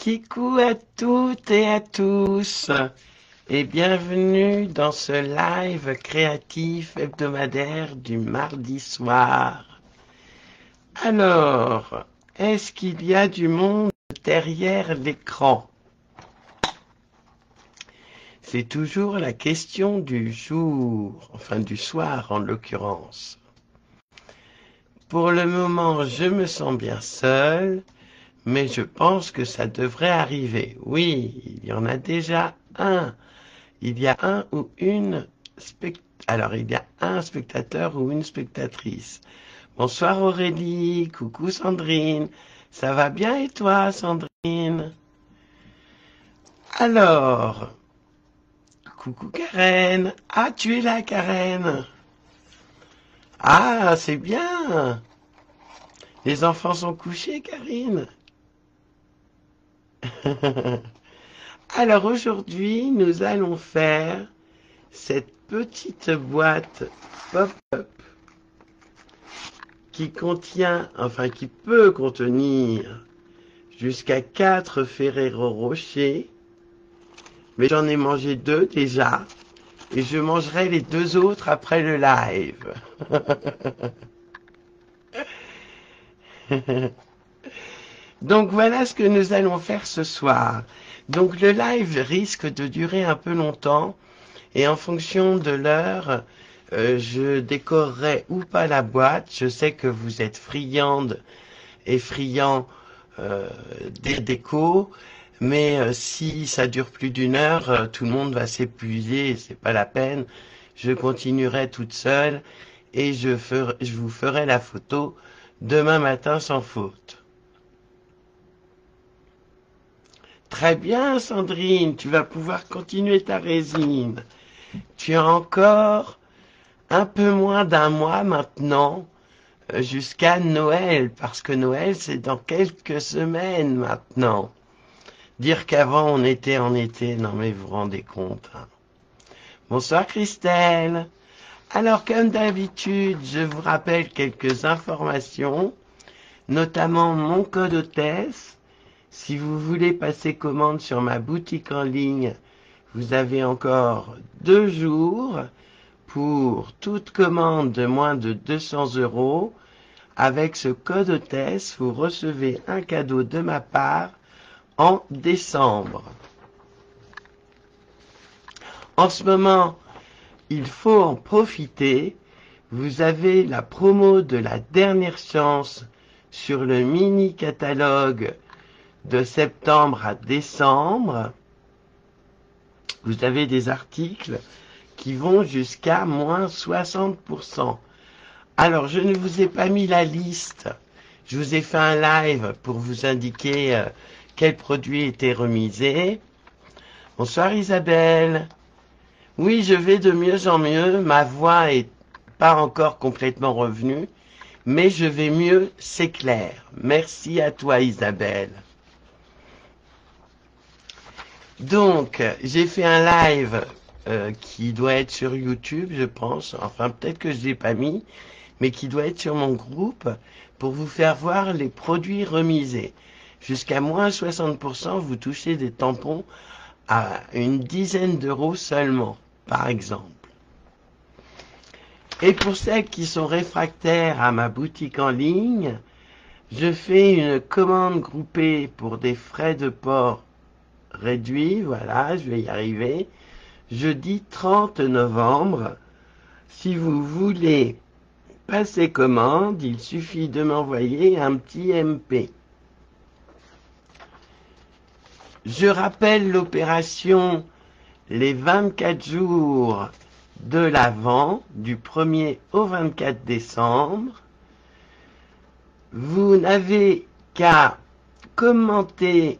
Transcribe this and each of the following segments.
Kikou à toutes et à tous et bienvenue dans ce live créatif hebdomadaire du mardi soir. Alors, est-ce qu'il y a du monde derrière l'écran? C'est toujours la question du jour, enfin du soir en l'occurrence. Pour le moment, je me sens bien seul. Mais je pense que ça devrait arriver. Oui, il y en a déjà un. Il y a un ou une Alors, il y a un spectateur ou une spectatrice. Bonsoir Aurélie, coucou Sandrine. Ça va bien et toi, Sandrine? Alors, coucou Karen. Ah, tu es là, Karen. Ah, c'est bien. Les enfants sont couchés, Karine. Alors aujourd'hui, nous allons faire cette petite boîte pop-up qui contient, enfin qui peut contenir jusqu'à 4 Ferrero Rocher, mais j'en ai mangé 2 déjà, et je mangerai les 2 autres après le live. Donc voilà ce que nous allons faire ce soir. Donc le live risque de durer un peu longtemps, et en fonction de l'heure, je décorerai ou pas la boîte. Je sais que vous êtes friande et friand des décos, mais si ça dure plus d'une heure, tout le monde va s'épuiser, c'est pas la peine. Je continuerai toute seule et je vous ferai la photo demain matin sans faute. Très bien, Sandrine, tu vas pouvoir continuer ta résine. Tu as encore un peu moins d'un mois maintenant jusqu'à Noël, parce que Noël c'est dans quelques semaines maintenant. Dire qu'avant on était en été, non mais vous vous rendez compte. Hein. Bonsoir Christelle. Alors comme d'habitude, je vous rappelle quelques informations, notamment mon code hôtesse. Si vous voulez passer commande sur ma boutique en ligne, vous avez encore 2 jours pour toute commande de moins de 200 €. Avec ce code hôtesse, vous recevez un cadeau de ma part en décembre. En ce moment, il faut en profiter. Vous avez la promo de la dernière chance sur le mini catalogue de septembre à décembre. Vous avez des articles qui vont jusqu'à moins 60%. Alors, je ne vous ai pas mis la liste. Je vous ai fait un live pour vous indiquer quels produits étaient remisés. Bonsoir Isabelle. Oui, je vais de mieux en mieux. Ma voix est pas encore complètement revenue, mais je vais mieux, c'est clair. Merci à toi Isabelle. Donc, j'ai fait un live qui doit être sur YouTube, je pense. Enfin, peut-être que je ne l'ai pas mis, mais qui doit être sur mon groupe pour vous faire voir les produits remisés. Jusqu'à moins 60%, vous touchez des tampons à une dizaine d'euros seulement, par exemple. Et pour celles qui sont réfractaires à ma boutique en ligne, je fais une commande groupée pour des frais de port réduits. Voilà, je vais y arriver. Jeudi 30 novembre, si vous voulez passer commande, il suffit de m'envoyer un petit MP. Je rappelle l'opération les 24 jours de l'Avent, du 1er au 24 décembre. Vous n'avez qu'à commenter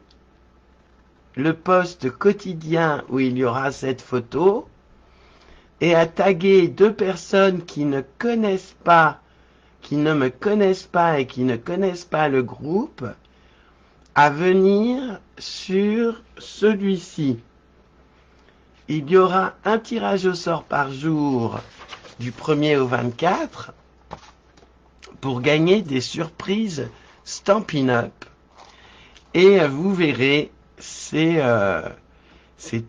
le post quotidien où il y aura cette photo et à taguer 2 personnes qui ne connaissent pas, qui ne me connaissent pas et qui ne connaissent pas le groupe, à venir sur celui-ci. Il y aura un tirage au sort par jour du 1er au 24 pour gagner des surprises Stampin' Up. Et vous verrez, c'est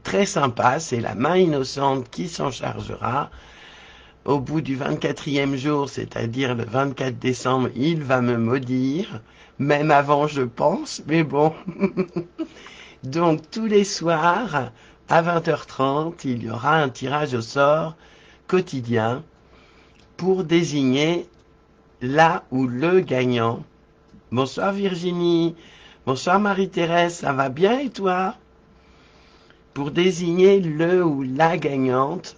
très sympa, c'est la main innocente qui s'en chargera. Au bout du 24e jour, c'est-à-dire le 24 décembre, il va me maudire, même avant je pense, mais bon. Donc tous les soirs, à 20h30, il y aura un tirage au sort quotidien pour désigner là ou le gagnant. Bonsoir Virginie, bonsoir Marie-Thérèse, ça va bien et toi? Pour désigner le ou la gagnante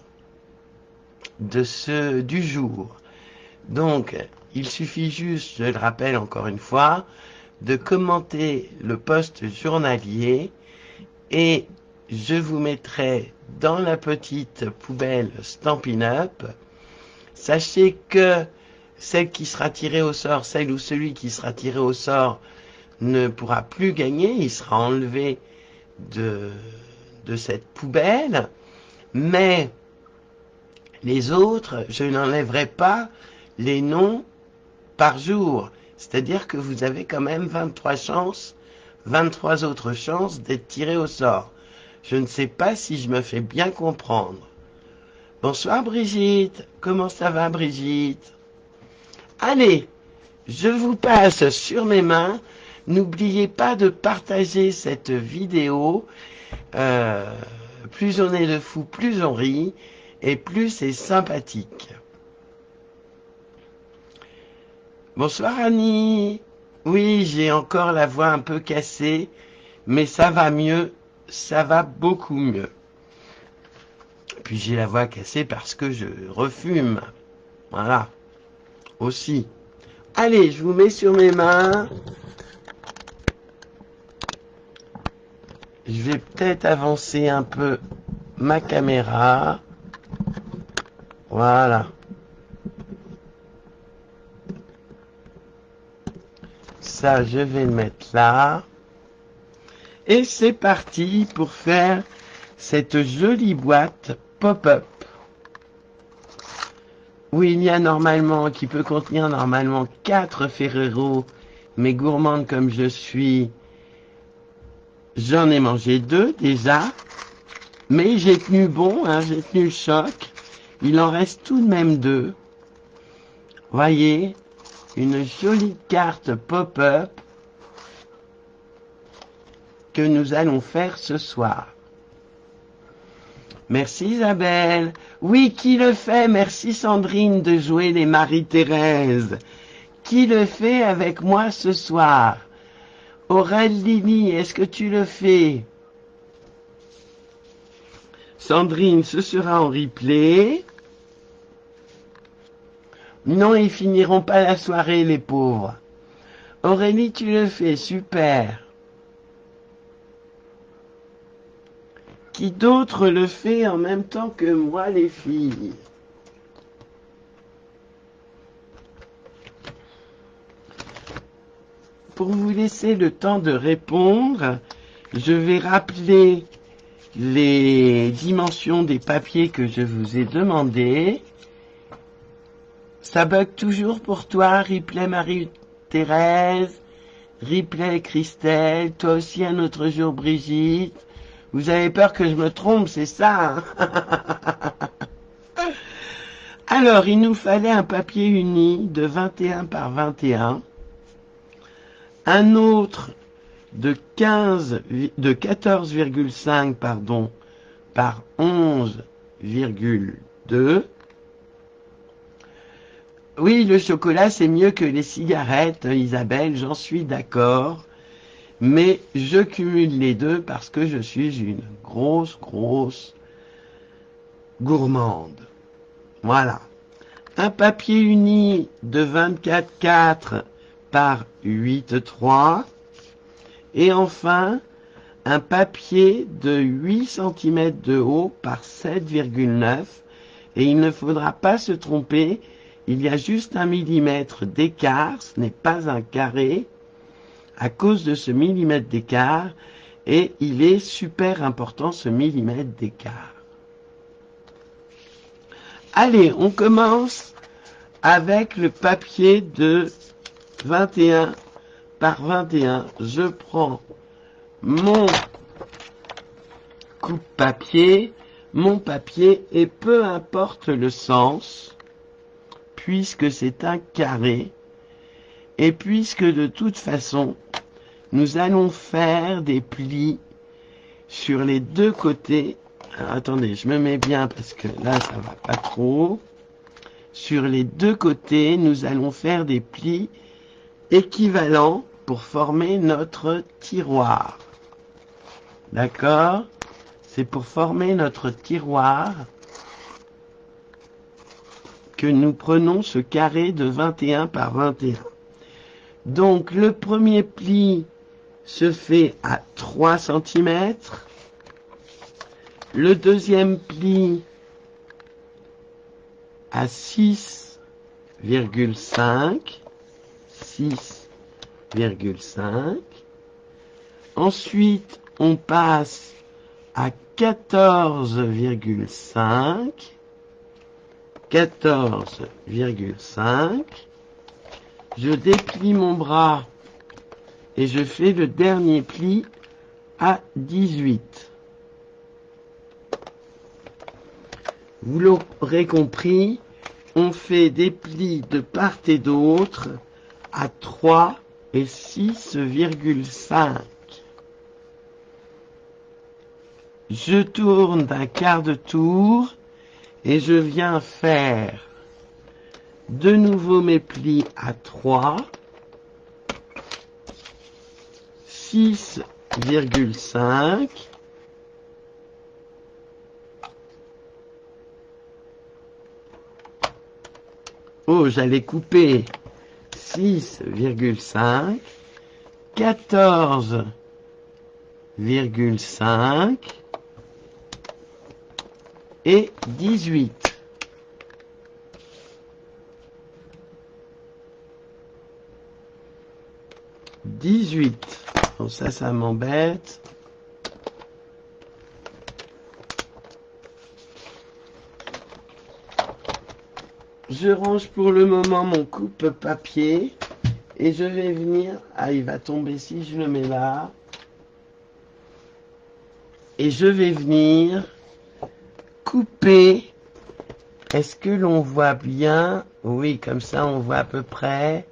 du jour. Donc, il suffit juste, je le rappelle encore une fois, de commenter le post journalier et je vous mettrai dans la petite poubelle Stampin' Up. Sachez que celle qui sera tirée au sort, celle ou celui qui sera tiré au sort ne pourra plus gagner, il sera enlevé de cette poubelle, mais les autres, je n'enlèverai pas les noms par jour. C'est-à-dire que vous avez quand même 23 autres chances d'être tiré au sort. Je ne sais pas si je me fais bien comprendre. Bonsoir Brigitte, comment ça va Brigitte? Allez, je vous passe sur mes mains. N'oubliez pas de partager cette vidéo. Plus on est de fous, plus on rit, et plus c'est sympathique. Bonsoir Annie. Oui, j'ai encore la voix un peu cassée, mais ça va mieux, ça va beaucoup mieux. Puis j'ai la voix cassée parce que je refume. Voilà. Aussi. Allez, je vous mets sur mes mains. Je vais peut-être avancer un peu ma caméra. Voilà. Ça, je vais le mettre là. Et c'est parti pour faire cette jolie boîte pop-up. Où il y a normalement, qui peut contenir normalement 4 Ferrero, mais gourmande comme je suis, j'en ai mangé 2 déjà. Mais j'ai tenu bon, hein, j'ai tenu le choc. Il en reste tout de même 2. Voyez, une jolie carte pop-up que nous allons faire ce soir. Merci Isabelle. Oui, qui le fait? Merci Sandrine de jouer les Marie-Thérèse. Qui le fait avec moi ce soir? Aurélie, est-ce que tu le fais? Sandrine, ce sera en replay. Non, ils finiront pas la soirée, les pauvres. Aurélie, tu le fais, super. Qui d'autre le fait en même temps que moi, les filles? Pour vous laisser le temps de répondre, je vais rappeler les dimensions des papiers que je vous ai demandés. Ça bug toujours pour toi, replay Marie-Thérèse, replay Christelle, toi aussi un autre jour Brigitte. Vous avez peur que je me trompe, c'est ça, hein? Alors, il nous fallait un papier uni de 21 par 21, un autre de 14,5 pardon, par 11,2. Oui, le chocolat, c'est mieux que les cigarettes, Isabelle, j'en suis d'accord. Mais je cumule les deux parce que je suis une grosse gourmande. Voilà. Un papier uni de 24,4 par 8,3. Et enfin, un papier de 8 cm de haut par 7,9. Et il ne faudra pas se tromper, il y a juste 1 millimètre d'écart, ce n'est pas un carré, à cause de ce millimètre d'écart, et il est super important ce millimètre d'écart. Allez, on commence avec le papier de 21 par 21. Je prends mon coupe-papier, mon papier, et peu importe le sens, puisque c'est un carré, et puisque de toute façon, nous allons faire des plis sur les deux côtés. Alors, attendez, je me mets bien parce que là, ça va pas trop. Sur les deux côtés, nous allons faire des plis équivalents pour former notre tiroir. D'accord? C'est pour former notre tiroir que nous prenons ce carré de 21 par 21. Donc, le premier pli se fait à 3 cm. Le deuxième pli à 6,5. 6,5. Ensuite, on passe à 14,5. 14,5. Je déplie mon bras et je fais le dernier pli à 18. Vous l'aurez compris, on fait des plis de part et d'autre à 3 et 6,5. Je tourne d'un quart de tour et je viens faire de nouveau mes plis à 3, 6,5, oh, j'allais couper 6,5, 14,5 et 18. 18. Bon, ça m'embête. Je range pour le moment mon coupe-papier et je vais venir... Ah, il va tomber si je le mets là. Et je vais venir couper. Est-ce que l'on voit bien? Oui, comme ça on voit à peu près.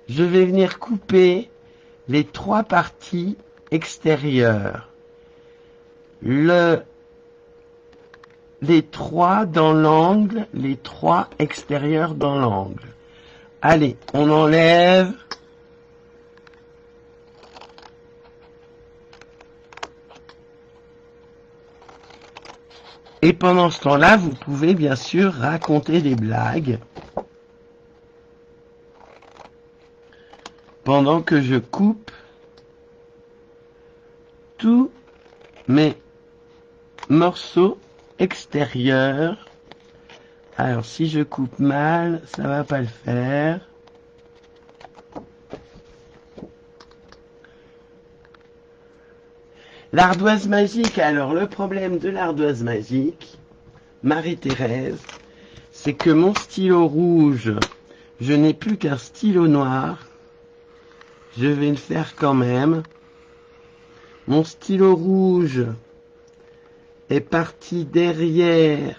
Je vais venir couper les trois parties extérieures. Les trois dans l'angle, les trois extérieurs dans l'angle. Allez, on enlève. Et pendant ce temps-là, vous pouvez bien sûr raconter des blagues. Pendant que je coupe tous mes morceaux extérieurs. Alors, si je coupe mal, ça va pas le faire. L'ardoise magique. Alors, le problème de l'ardoise magique, Marie-Thérèse, c'est que mon stylo rouge, je n'ai plus qu'un stylo noir. Je vais le faire quand même. Mon stylo rouge est parti derrière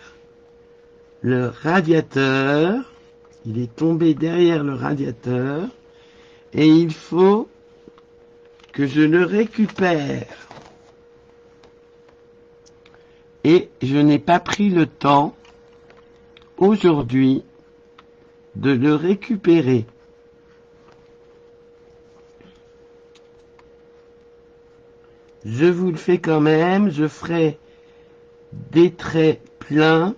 le radiateur. Il est tombé derrière le radiateur. Et il faut que je le récupère. Et je n'ai pas pris le temps aujourd'hui de le récupérer. Je vous le fais quand même, je ferai des traits pleins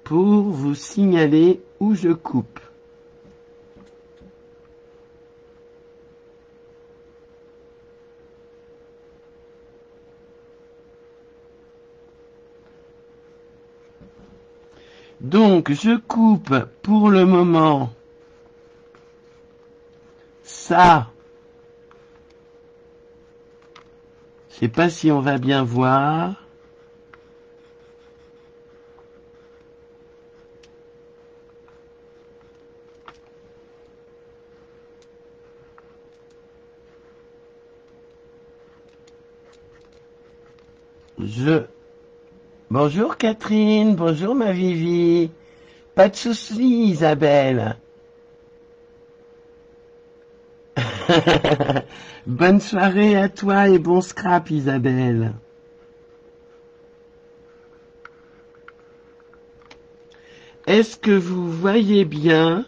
pour vous signaler où je coupe. Donc, je coupe pour le moment ça. Je sais pas si on va bien voir. Bonjour Catherine, bonjour ma Vivi. Pas de soucis Isabelle. Bonne soirée à toi et bon scrap Isabelle. Est-ce que vous voyez bien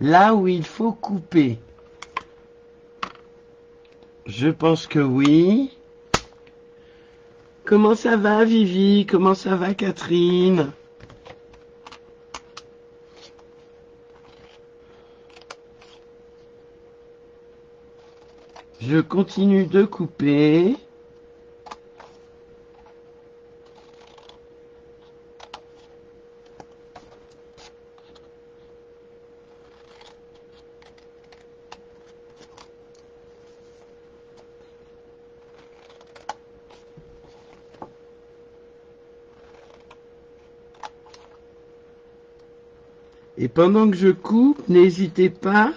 là où il faut couper? Je pense que oui. Comment ça va Vivi? Comment ça va Catherine? Je continue de couper. Et pendant que je coupe, n'hésitez pas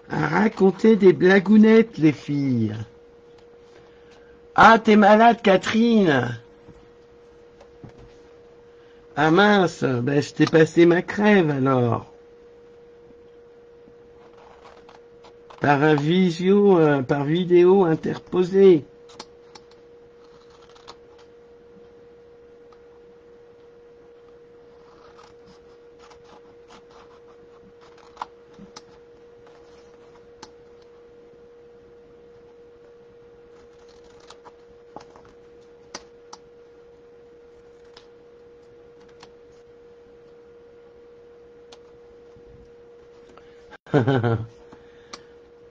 à raconter des blagounettes, les filles. Ah, t'es malade, Catherine? Ah mince, ben je t'ai passé ma crève alors. Par vidéo interposée.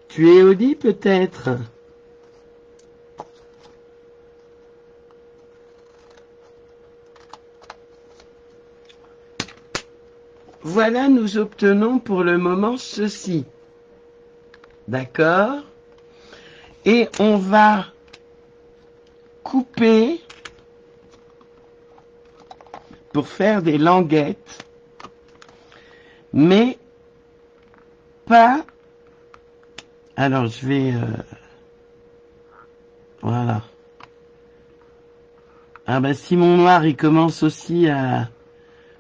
Tu es au lit peut-être? Voilà, nous obtenons pour le moment ceci. D'accord? Et on va couper pour faire des languettes, mais pas... Alors je vais... Voilà. Ah ben si mon noir il commence aussi à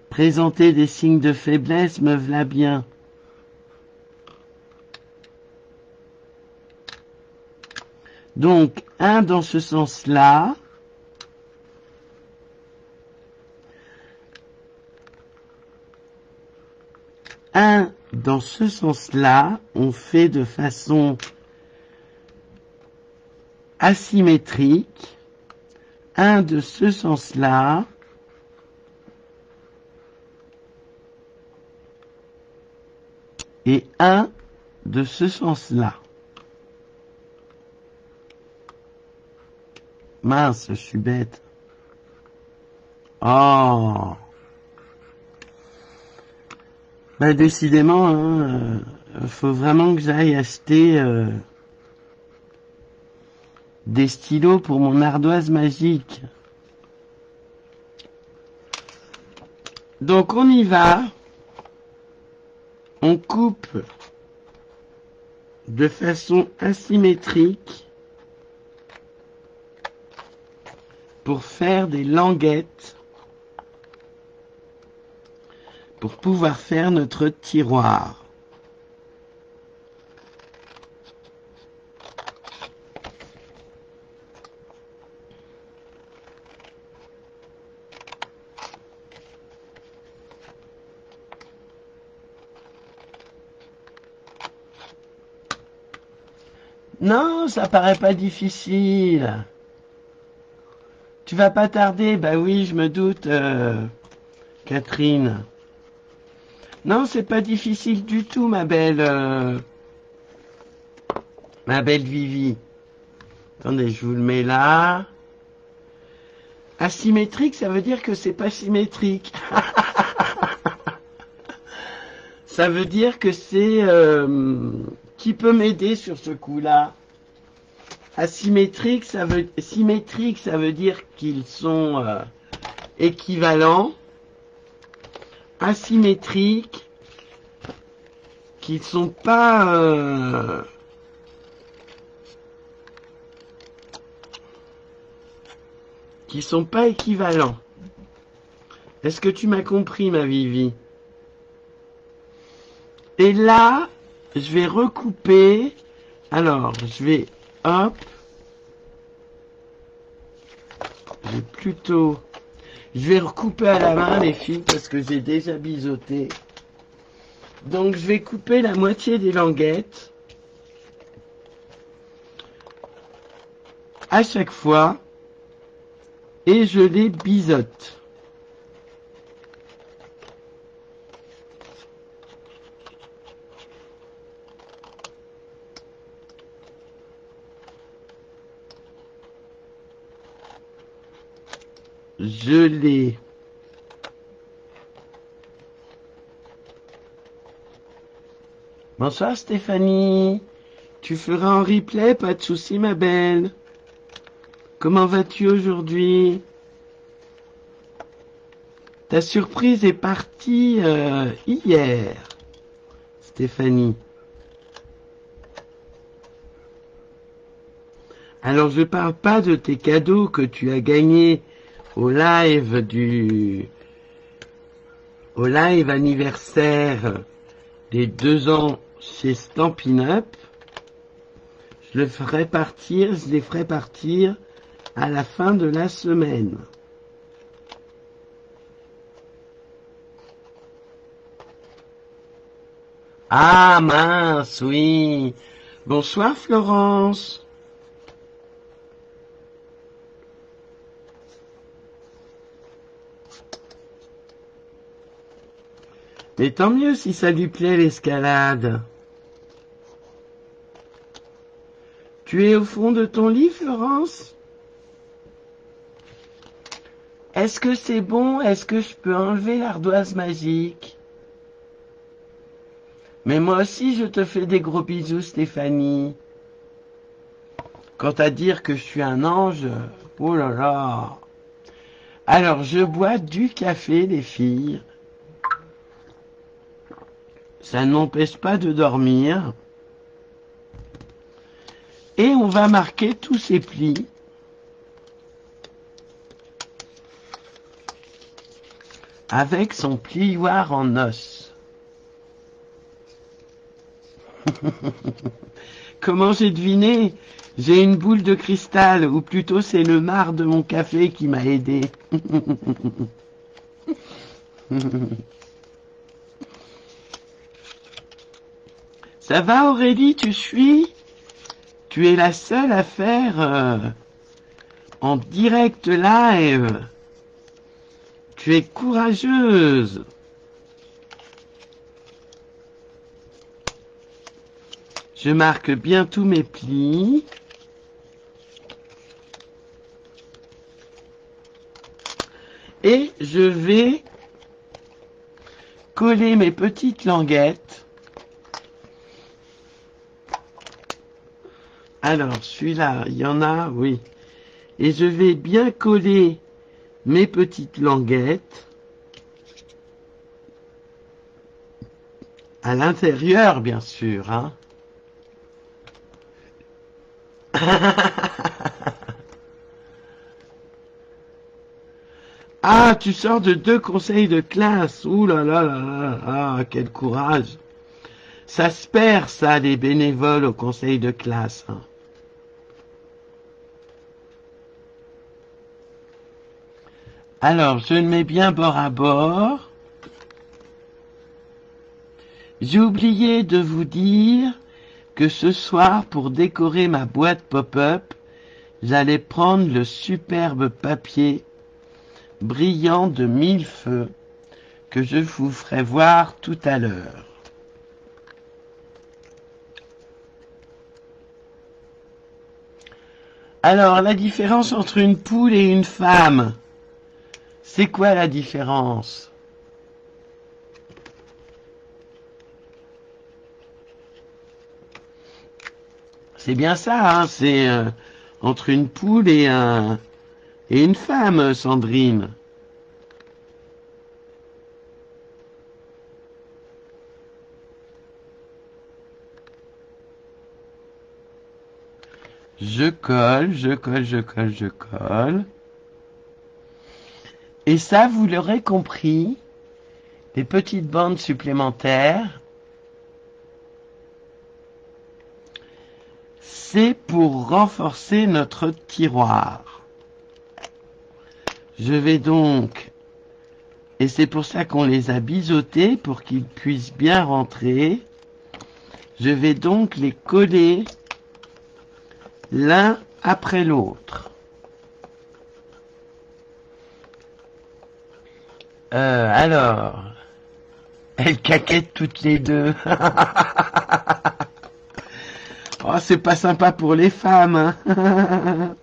présenter des signes de faiblesse, me v'là bien. Donc, un dans ce sens-là. Un dans ce sens-là, on fait de façon asymétrique. Un de ce sens-là. Et un de ce sens-là. Mince, je suis bête. Oh. Bah décidément, hein, faut vraiment que j'aille acheter des stylos pour mon ardoise magique. Donc on y va. On coupe de façon asymétrique pour faire des languettes pour pouvoir faire notre tiroir. Non, ça paraît pas difficile. Tu vas pas tarder, bah oui, je me doute, Catherine. Non, c'est pas difficile du tout, ma belle Vivi. Attendez, je vous le mets là. Asymétrique, ça veut dire que c'est pas symétrique. Ça veut dire que c'est... qui peut m'aider sur ce coup-là? Asymétrique, symétrique, ça veut dire qu'ils sont équivalents. Asymétrique, qu'ils sont pas qui sont pas équivalents. Est-ce que tu m'as compris, ma Vivi? Et là, je vais recouper. Alors, je vais, hop, je vais recouper à la main, les filles, parce que j'ai déjà biseauté. Donc, je vais couper la moitié des languettes à chaque fois et je les biseaute. Je les Bonsoir Stéphanie, tu feras un replay, pas de souci ma belle. Comment vas-tu aujourd'hui? Ta surprise est partie hier, Stéphanie. Alors je parle pas de tes cadeaux que tu as gagnés au live anniversaire des 2 ans chez Stampin' Up. Je les ferai partir à la fin de la semaine. Ah mince, oui. Bonsoir Florence. Mais tant mieux si ça lui plaît l'escalade. Tu es au fond de ton lit, Florence? Est-ce que c'est bon? Est-ce que je peux enlever l'ardoise magique? Mais moi aussi, je te fais des gros bisous, Stéphanie. Quant à dire que je suis un ange, oh là là. Alors, je bois du café, les filles. Ça ne m'empêche pas de dormir. Et on va marquer tous ces plis. Avec son plioir en os. Comment j'ai deviné? J'ai une boule de cristal, ou plutôt c'est le marc de mon café qui m'a aidé. Ça va Aurélie, tu suis? Tu es la seule à faire en direct live. Tu es courageuse. Je marque bien tous mes plis. Et je vais coller mes petites languettes. Alors, celui-là, il y en a, oui. Et je vais bien coller mes petites languettes à l'intérieur, bien sûr, hein. Ah, tu sors de 2 conseils de classe. Ouh là là là là. Ah, quel courage. Ça se perd, ça, les bénévoles au conseil de classe. Hein. Alors, je le mets bien bord à bord. J'ai oublié de vous dire que ce soir, pour décorer ma boîte pop-up, j'allais prendre le superbe papier brillant de 1000 feux que je vous ferai voir tout à l'heure. Alors, la différence entre une poule et une femme, c'est quoi la différence? C'est bien ça, hein, c'est entre une poule et une femme, Sandrine. Je colle, je colle, je colle, je colle. Et ça, vous l'aurez compris, les petites bandes supplémentaires, c'est pour renforcer notre tiroir. Je vais donc, et c'est pour ça qu'on les a biseautés, pour qu'ils puissent bien rentrer, je vais donc les coller l'un après l'autre. Alors, elles caquettent toutes les deux. Oh, c'est pas sympa pour les femmes, hein.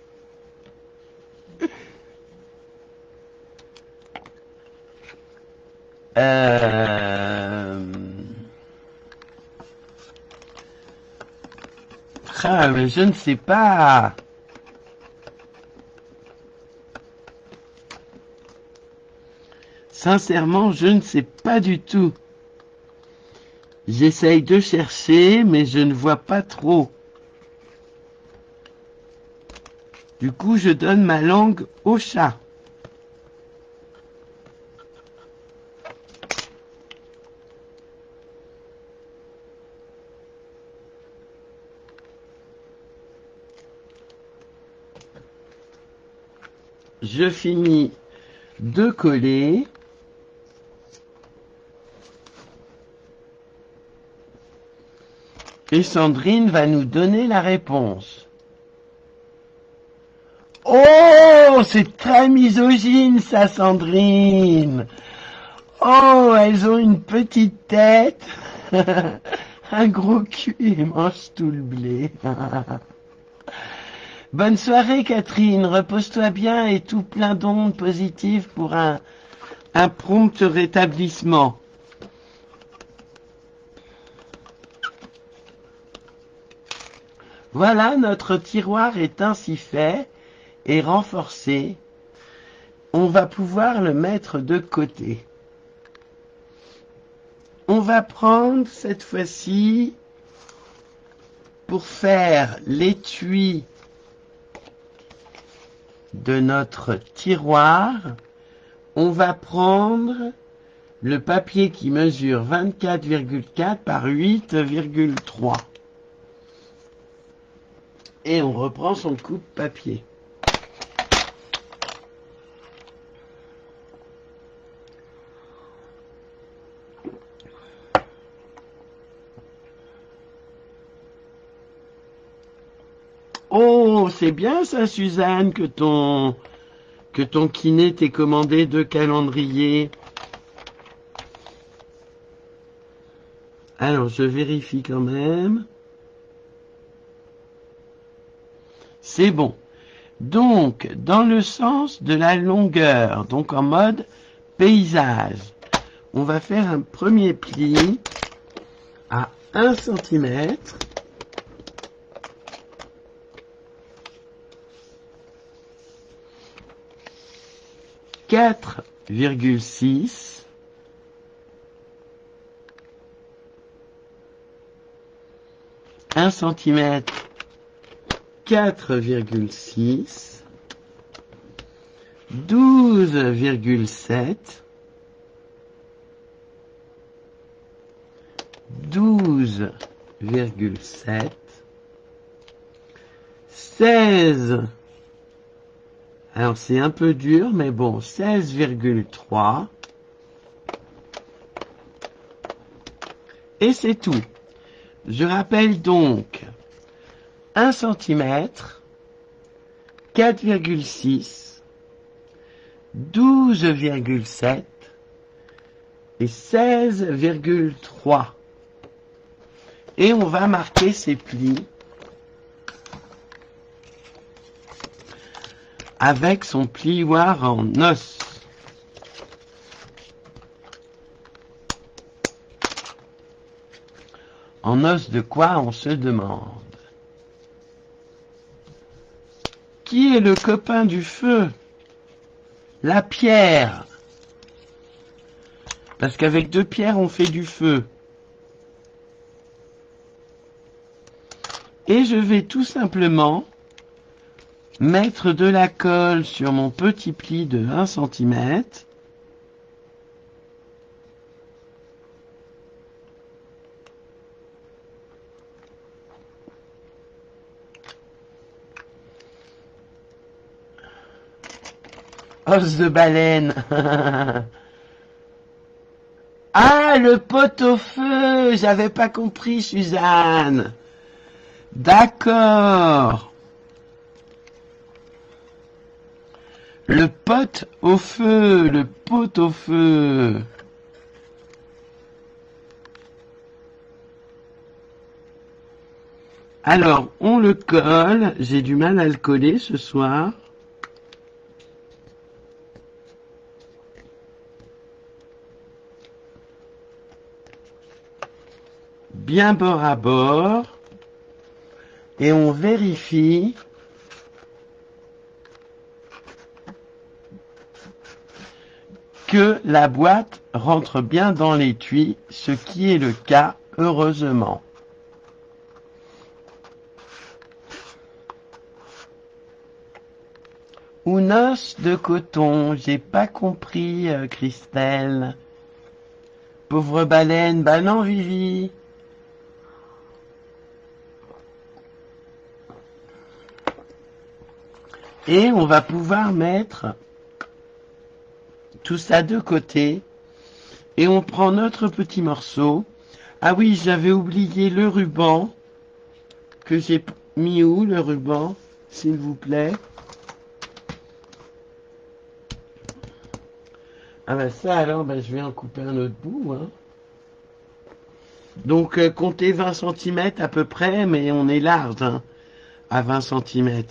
Ah, mais je ne sais pas. Sincèrement, je ne sais pas du tout. J'essaye de chercher, mais je ne vois pas trop. Du coup, je donne ma langue au chat. Je finis de coller. Et Sandrine va nous donner la réponse. Oh, c'est très misogyne ça, Sandrine. Oh, elles ont une petite tête, un gros cul et mangent tout le blé. Bonne soirée, Catherine. Repose-toi bien et tout plein d'ondes positives pour un prompt rétablissement. Voilà, notre tiroir est ainsi fait et renforcé. On va pouvoir le mettre de côté. On va prendre cette fois-ci, pour faire l'étui de notre tiroir, on va prendre le papier qui mesure 24,4 par 8,3. Et on reprend son coupe-papier. Oh, c'est bien ça, Suzanne, que ton kiné t'ait commandé 2 calendriers. Alors, je vérifie quand même. C'est bon. Donc, dans le sens de la longueur, donc en mode paysage, on va faire un premier pli à 1 cm. « 4,6 » 1 cm 4,6 12,7 12,7 16. Alors c'est un peu dur, mais bon, 16,3. Et c'est tout. Je rappelle donc 1 cm, 4,6, 12,7 et 16,3. Et on va marquer ces plis avec son plioir en os. En os de quoi, on se demande. Qui est le copain du feu? La pierre. Parce qu'avec 2 pierres, on fait du feu. Et je vais tout simplement mettre de la colle sur mon petit pli de 1 cm. Os de baleine. Ah, le pot-au-feu, j'avais pas compris, Suzanne. D'accord. Le pot-au-feu, le pot-au-feu. Alors, on le colle. J'ai du mal à le coller ce soir. Bien bord à bord. Et on vérifie que la boîte rentre bien dans l'étui, ce qui est le cas, heureusement. Une os de coton, j'ai pas compris, Christelle. Pauvre baleine, bah non, Vivi. Et on va pouvoir mettre tout ça de côté. Et on prend notre petit morceau. Ah oui, j'avais oublié le ruban. Que j'ai mis où, le ruban, s'il vous plaît? Ah ben ça alors, ben, je vais en couper un autre bout. Hein. Donc comptez 20 cm à peu près, mais on est large hein, à 20 cm.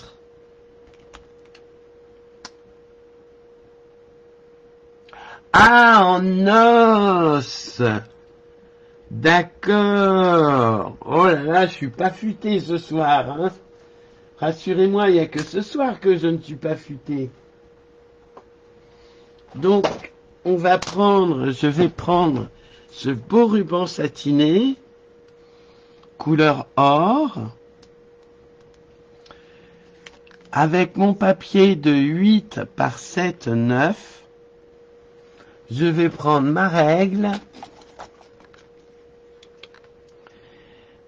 Ah, en os. D'accord. Oh là là, je suis pas futé ce soir. Hein. Rassurez-moi, il n'y a que ce soir que je ne suis pas futé. Donc, je vais prendre ce beau ruban satiné, couleur or, avec mon papier de 8 par 7, 9. Je vais prendre ma règle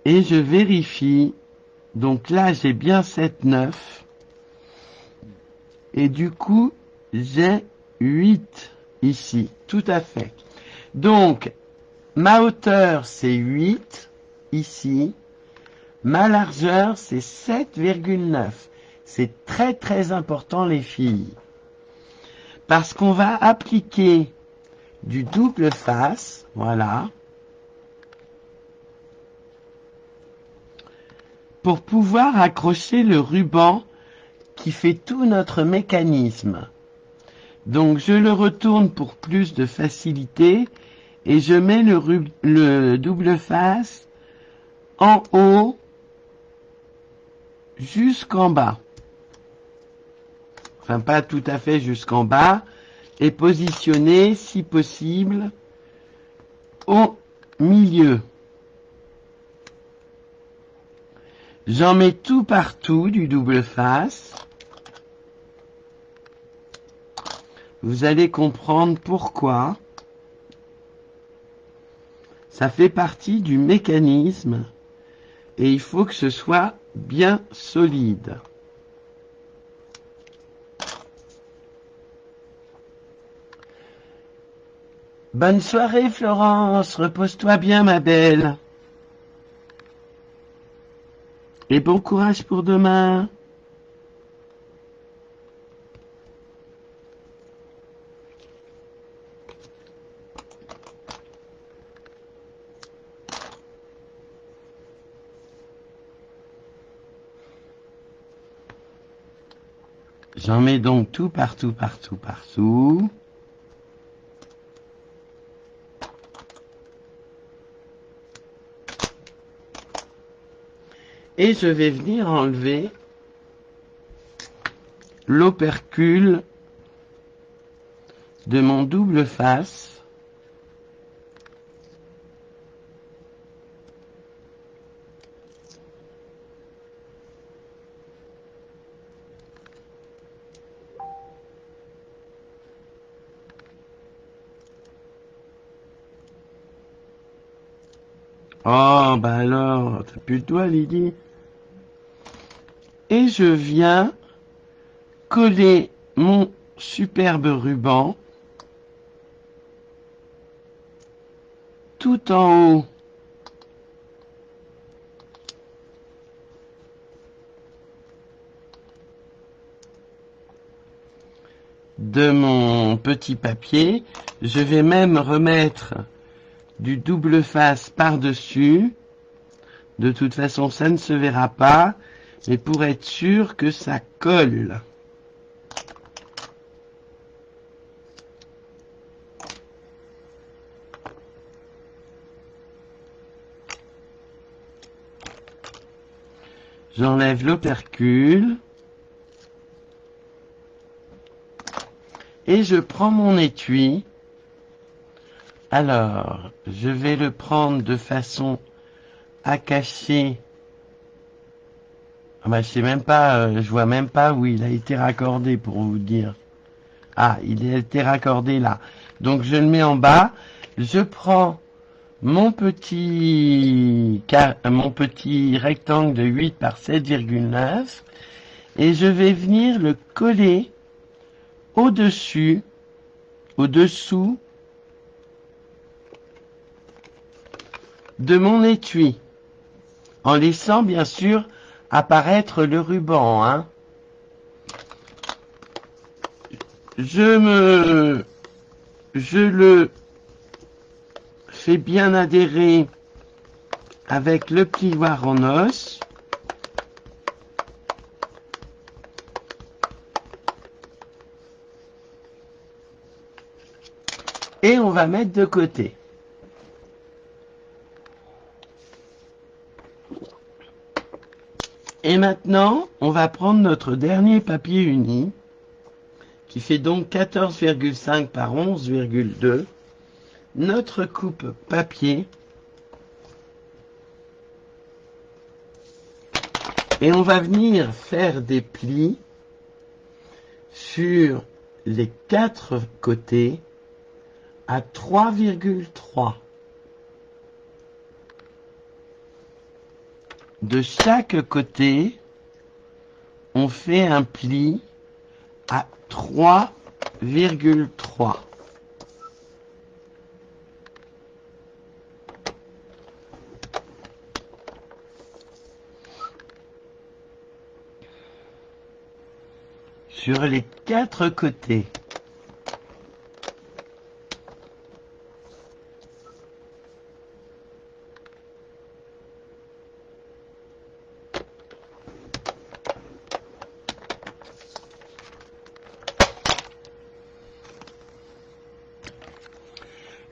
et je vérifie. Donc là, j'ai bien 7, 9. Et du coup, j'ai 8 ici. Tout à fait. Donc, ma hauteur, c'est 8 ici. Ma largeur, c'est 7,9. C'est très très important, les filles. Parce qu'on va appliquer du double face, voilà, pour pouvoir accrocher le ruban qui fait tout notre mécanisme. Donc je le retourne pour plus de facilité et je mets le double face en haut jusqu'en bas. Enfin pas tout à fait jusqu'en bas et positionné si possible au milieu. J'en mets tout partout du double face. Vous allez comprendre pourquoi. Ça fait partie du mécanisme et il faut que ce soit bien solide. Bonne soirée Florence, repose-toi bien ma belle. Et bon courage pour demain. J'en mets donc tout partout, partout, partout. Et je vais venir enlever l'opercule de mon double face. Oh, bah alors, t'as plus de doigts, Lydie. Et je viens coller mon superbe ruban tout en haut de mon petit papier. Je vais même remettre du double face par-dessus. De toute façon, ça ne se verra pas, mais pour être sûr que ça colle. J'enlève l'opercule. Et je prends mon étui. Alors, je vais le prendre de façon à cacher. Ah bah, je sais même pas, je vois même pas où il a été raccordé pour vous dire. Ah, il a été raccordé là. Donc je le mets en bas. Je prends mon petit rectangle de 8 par 7,9 et je vais venir le coller au-dessous de mon étui, en laissant bien sûr apparaître le ruban, hein. Je le fais bien adhérer avec le plioir en os. Et on va mettre de côté. Et maintenant, on va prendre notre dernier papier uni, qui fait donc 14,5 par 11,2, notre coupe papier, et on va venir faire des plis sur les 4 côtés à 3,3. De chaque côté, on fait un pli à 3,3. Sur les 4 côtés.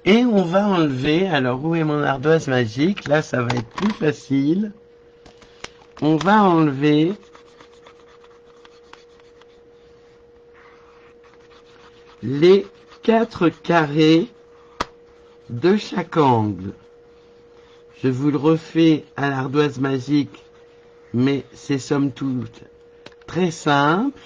Et on va enlever, alors où est mon ardoise magique? Là, ça va être plus facile. On va enlever les 4 carrés de chaque angle. Je vous le refais à l'ardoise magique, mais c'est somme toute très simple.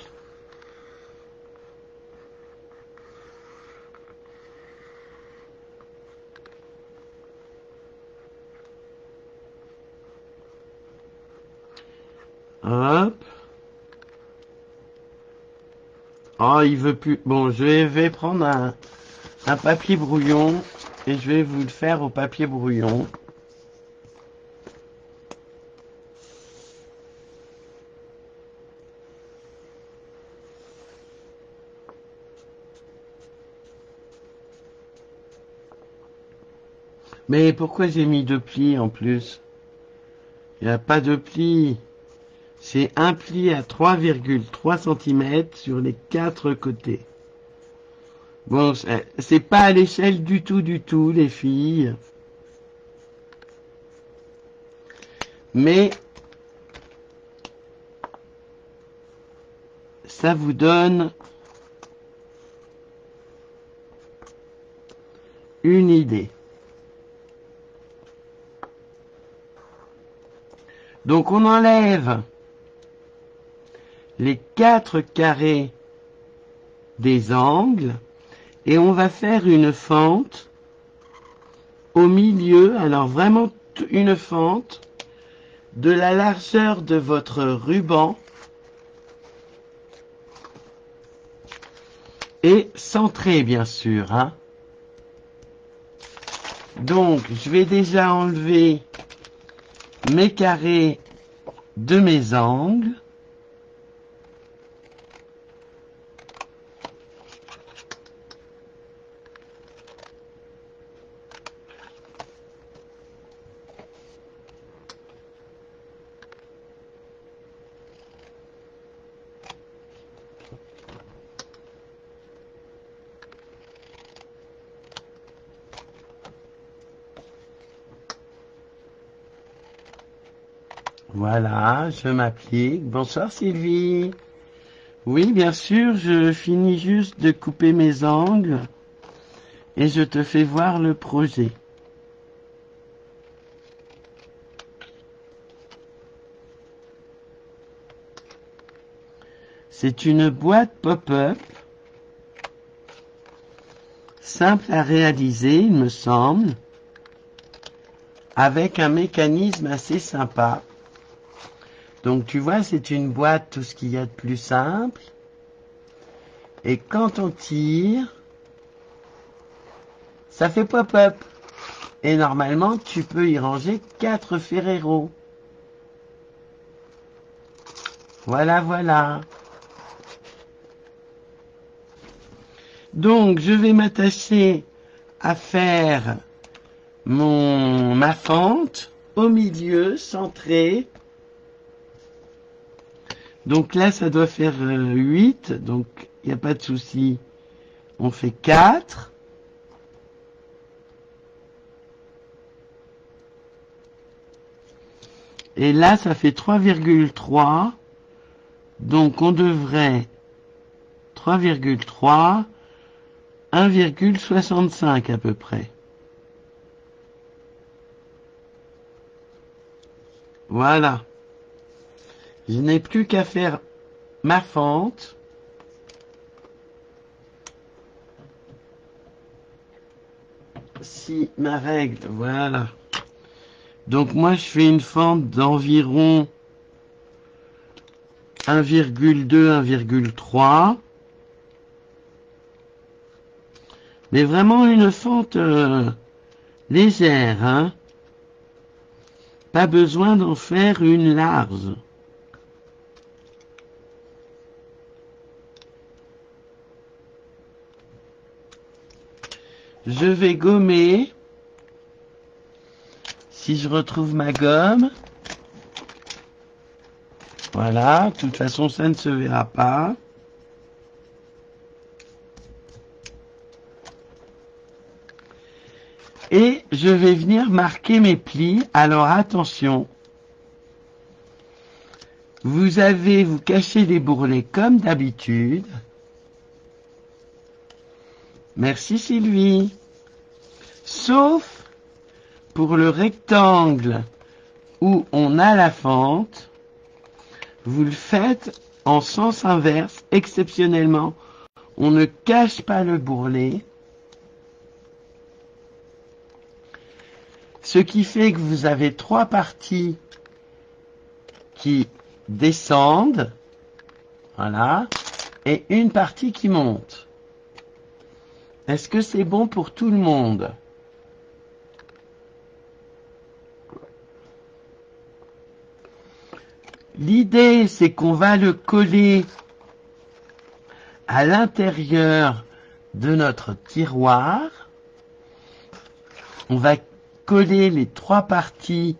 Hop. Oh, il veut plus. Bon, je vais prendre un papier brouillon et je vais vous le faire au papier brouillon. Mais pourquoi j'ai mis 2 plis en plus? Il n'y a pas de plis. C'est un pli à 3,3 cm sur les 4 côtés. Bon, c'est pas à l'échelle du tout, les filles. Mais ça vous donne une idée. Donc on enlève les 4 carrés des angles et on va faire une fente au milieu, alors vraiment toute une fente de la largeur de votre ruban et centré bien sûr, hein. Donc je vais déjà enlever mes carrés de mes angles. Voilà, je m'applique. Bonsoir Sylvie. Oui, bien sûr, je finis juste de couper mes angles et je te fais voir le projet. C'est une boîte pop-up, simple à réaliser, il me semble, avec un mécanisme assez sympa. Donc tu vois, c'est une boîte, tout ce qu'il y a de plus simple. Et quand on tire, ça fait pop-up. Et normalement, tu peux y ranger 4 Ferrero. Voilà, voilà. Donc, je vais m'attacher à faire ma fente au milieu, centrée. Donc là, ça doit faire 8, donc il n'y a pas de souci. On fait 4. Et là, ça fait 3,3. Donc on devrait 3,3, 1,65 à peu près. Voilà. Je n'ai plus qu'à faire ma fente. Si ma règle, voilà. Donc moi je fais une fente d'environ 1,2, 1,3. Mais vraiment une fente légère, hein. Pas besoin d'en faire une large. Je vais gommer. Si je retrouve ma gomme. Voilà, de toute façon ça ne se verra pas. Et je vais venir marquer mes plis. Alors attention. Vous cachez les bourrelets comme d'habitude. Merci Sylvie. Sauf pour le rectangle où on a la fente, vous le faites en sens inverse. Exceptionnellement, on ne cache pas le bourrelet. Ce qui fait que vous avez 3 parties qui descendent, voilà, et une partie qui monte. Est-ce que c'est bon pour tout le monde? L'idée, c'est qu'on va le coller à l'intérieur de notre tiroir. On va coller les 3 parties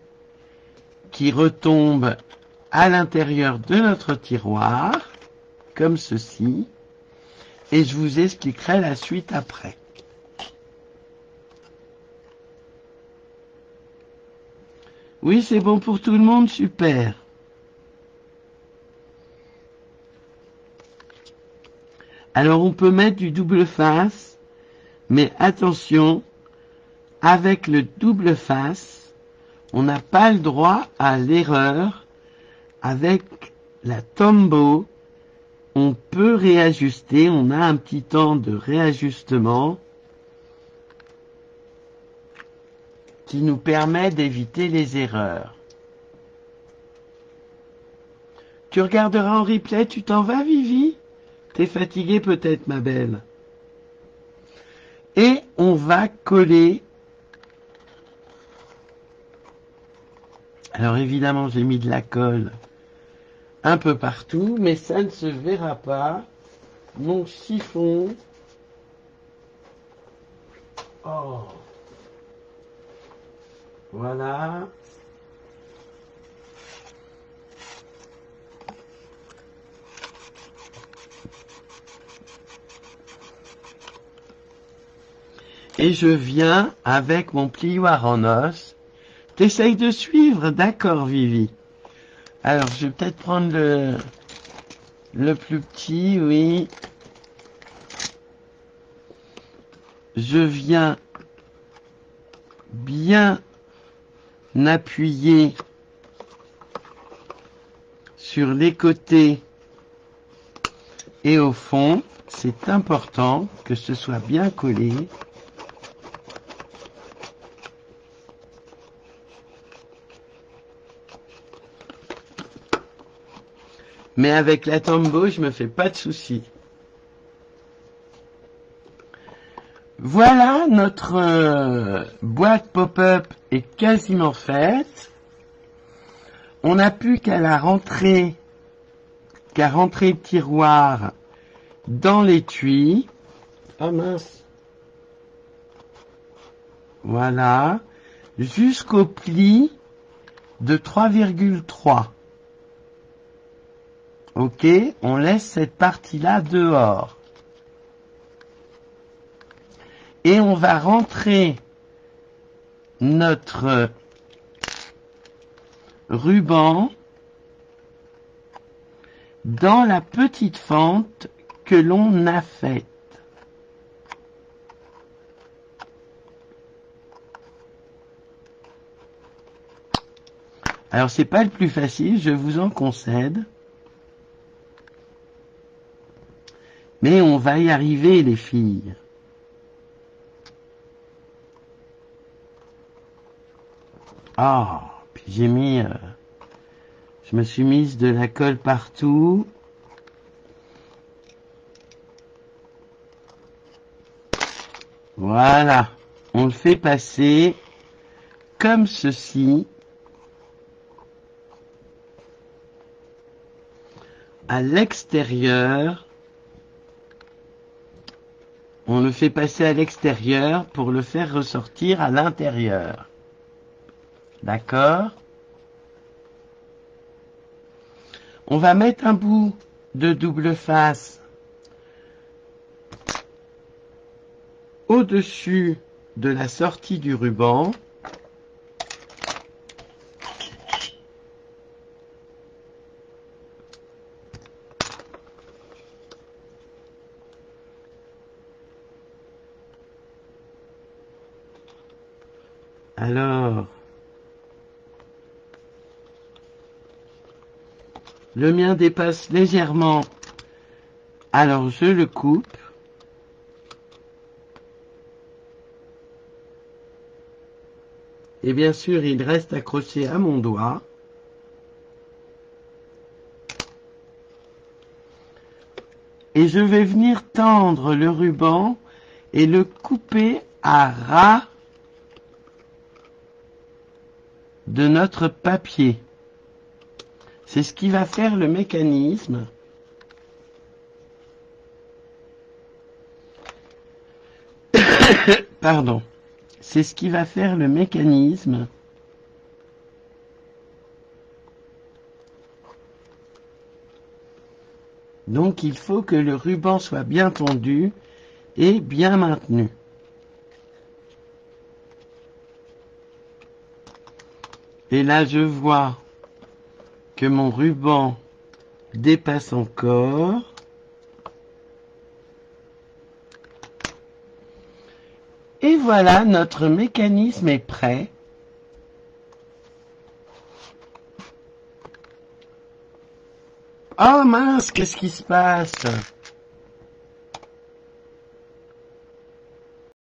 qui retombent à l'intérieur de notre tiroir, comme ceci. Et je vous expliquerai la suite après. Oui, c'est bon pour tout le monde, super. Alors on peut mettre du double face, mais attention, avec le double face, on n'a pas le droit à l'erreur. Avec la Tombow, on peut réajuster, on a un petit temps de réajustement. qui nous permet d'éviter les erreurs. Tu regarderas en replay, tu t'en vas, Vivi? T'es fatiguée peut-être, ma belle. Et on va coller. Alors évidemment, j'ai mis de la colle un peu partout, mais ça ne se verra pas. Mon chiffon. Oh. Voilà. Et je viens avec mon plioir en os. T'essayes de suivre, d'accord, Vivi? Alors, je vais peut-être prendre le plus petit, oui. Je viens bien appuyer sur les côtés et au fond. C'est important que ce soit bien collé. Mais avec la Tombow, je me fais pas de soucis. Voilà, notre boîte pop-up est quasiment faite. On n'a plus qu'à rentrer le tiroir dans l'étui. Oh mince. Voilà. Jusqu'au pli de 3,3. Ok, on laisse cette partie-là dehors. Et on va rentrer notre ruban dans la petite fente que l'on a faite. Alors c'est pas le plus facile, je vous en concède. Mais on va y arriver, les filles. Ah, puis j'ai mis... je me suis mise de la colle partout. Voilà. On le fait passer comme ceci. À l'extérieur. On le fait passer à l'extérieur pour le faire ressortir à l'intérieur. D'accord? On va mettre un bout de double face au-dessus de la sortie du ruban. Alors, le mien dépasse légèrement, alors je le coupe. Et bien sûr, il reste accroché à mon doigt. Et je vais venir tendre le ruban et le couper à ras de notre papier. C'est ce qui va faire le mécanisme. Pardon. C'est ce qui va faire le mécanisme. Donc il faut que le ruban soit bien tendu et bien maintenu. Et là je vois que mon ruban dépasse encore. Et voilà, notre mécanisme est prêt. Oh mince, qu'est-ce qui se passe?